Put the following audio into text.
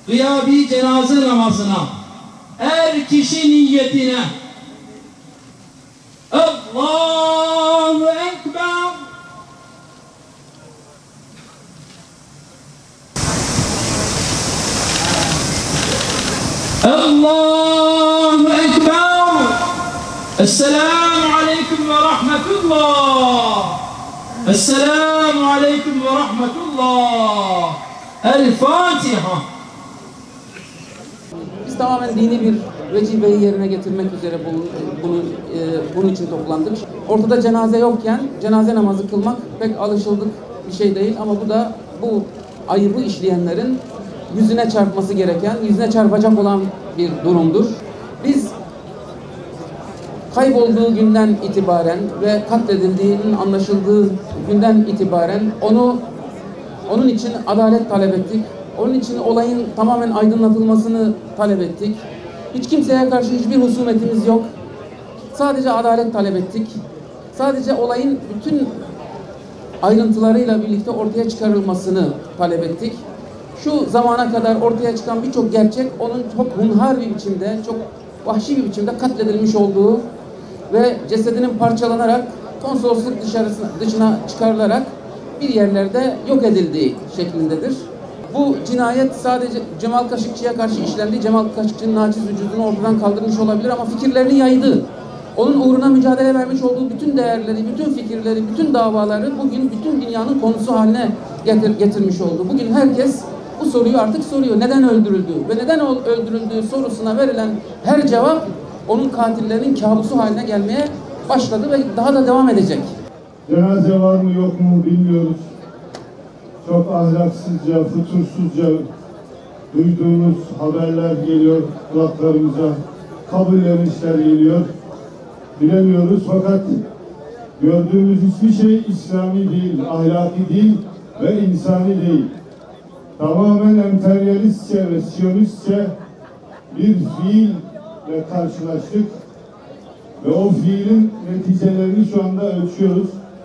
gıyabi cenaze namazına her kişi niyetine Allahu Ekber, Allahu Ekber, Esselamu Aleyküm ve Rahmetullah, Esselamu Aleyküm ve Rahmetullah. El Fatiha. Biz tamamen dini bir vecibeyi yerine getirmek üzere bunun için toplandık. Ortada cenaze yokken cenaze namazı kılmak pek alışıldık bir şey değil ama bu ayıbı işleyenlerin yüzüne çarpması gereken, yüzüne çarpacak olan bir durumdur. Biz kaybolduğu günden itibaren ve katledildiğinin anlaşıldığı günden itibaren onun için adalet talep ettik. Onun için olayın tamamen aydınlatılmasını talep ettik. Hiç kimseye karşı hiçbir husumetimiz yok. Sadece adalet talep ettik. Sadece olayın bütün ayrıntılarıyla birlikte ortaya çıkarılmasını talep ettik. Şu zamana kadar ortaya çıkan birçok gerçek onun çok hunhar bir biçimde, çok vahşi bir biçimde katledilmiş olduğu ve cesedinin parçalanarak konsolosluk dışına çıkarılarak bir yerlerde yok edildiği şeklindedir. Bu cinayet sadece Cemal Kaşıkçı'ya karşı işlendi. Cemal Kaşıkçı'nın naçiz vücudunu ortadan kaldırmış olabilir ama fikirlerini yaydı. Onun uğruna mücadele vermiş olduğu bütün değerleri, bütün fikirleri, bütün davaları bugün bütün dünyanın konusu haline getirmiş oldu. Bugün herkes bu soruyu artık soruyor. Neden öldürüldü? Ve neden öldürüldüğü sorusuna verilen her cevap onun katillerinin kabusu haline gelmeye başladı ve daha da devam edecek. Cenaze var mı yok mu bilmiyoruz. Çok ahlaksızca, fütursuzca duyduğumuz haberler geliyor kulaklarımıza. Kabullenişler geliyor. Bilemiyoruz fakat gördüğümüz hiçbir şey İslami değil, ahlaki değil ve insani değil. Tamamen emperyalistçe ve siyonistçe bir fiille karşılaştık ve o fiilin neticelerini şu anda ölçüyoruz.